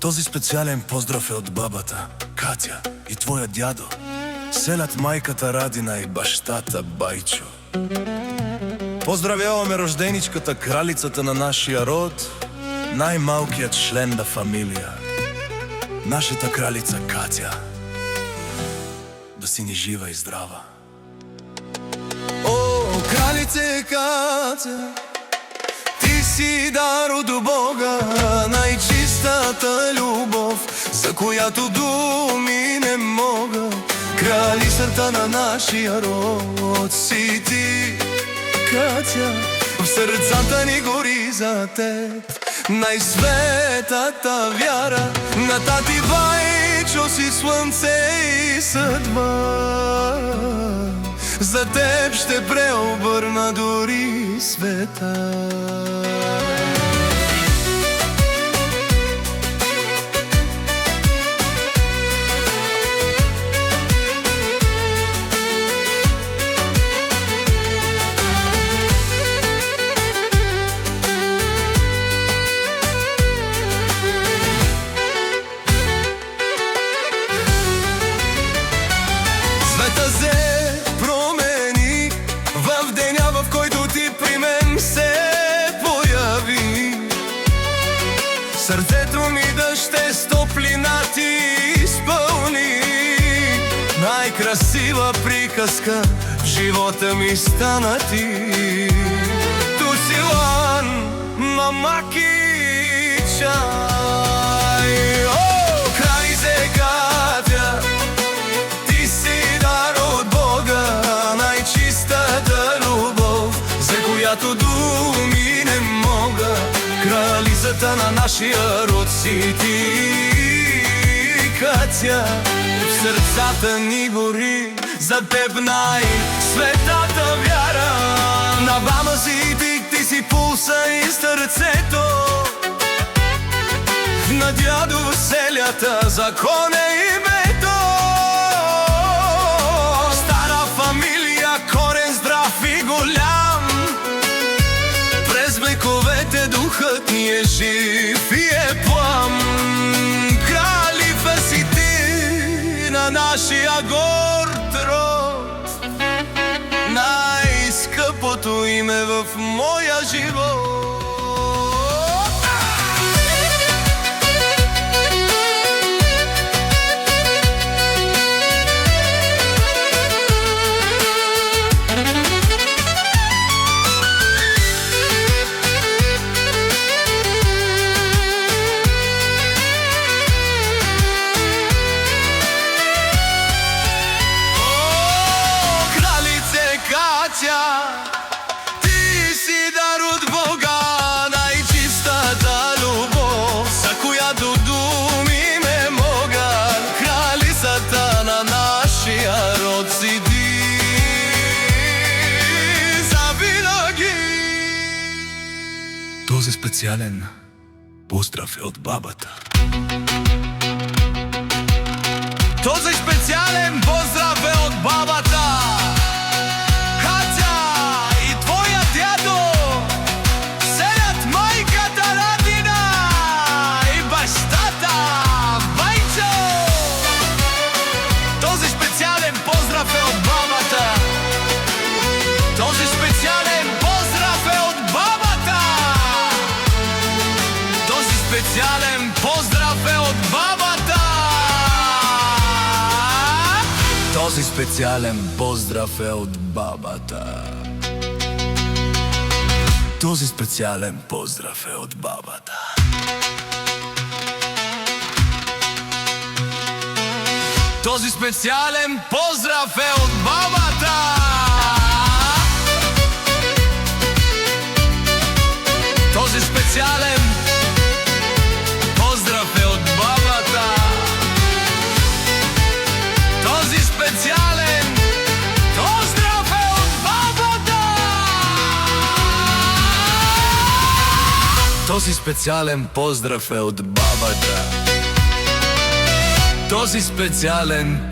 Този специален поздрав е от бабата Катя и твоя дядо, селят майката Радина и бащата Байчо. Поздравяваме рожденичката, кралицата на нашия род, най-малкият член на фамилия, нашата кралица Катя. Да си ни жива и здрава. О, кралице Катя, ти си дар от Бога, най-чистата любов, за която думи не мога. Кралицата на нашия род си ти, Катя. В сърцата ни гори за теб най-светата вяра. На тати Байчо си слънце и съдба, за теб ще преобърна дори света. Света се промени в деня, в който ти при мен се появи. Сърцето ми дъще с топлина ти изпълни. Най-красива приказка в живота ми стана ти. Тусилан на маки чай. О, кралице Катя, ти си дар от Бога, най-чистата любов, за която думи не мога. Кралицата на нашия род си ти, Катя. В сърцата ни гори за теб най-светата вяра. На баба си ти си пулса и сърцето, на дядо веселята закон е името. Стара фамилия, корен здрав и голям, през вековете духът ни е жив и е плам. Кралица си ти на нашия горд род, най-скъпото име в моя живот. Ти си дар от Бога, най-чистата любов, за която думи не мога. Кралицата на нашия род си ти завинаги. Този специален поздрав е от бабата. Този специален поздрав е от бабата Катя и твоя дядо, селят майката Радина и бащата Байчо. Този специален поздрав е от бабата. Този специален поздрав е от бабата. Този специален поздрав е от бабата. Този специален поздрав е от бабата. Този специален поздрав е от бабата. Този специален поздрав е от бабата. Този специален поздрав е от бабата. Този специален поздрав е от бабата. Този специален поздрав е от бабата. Този специален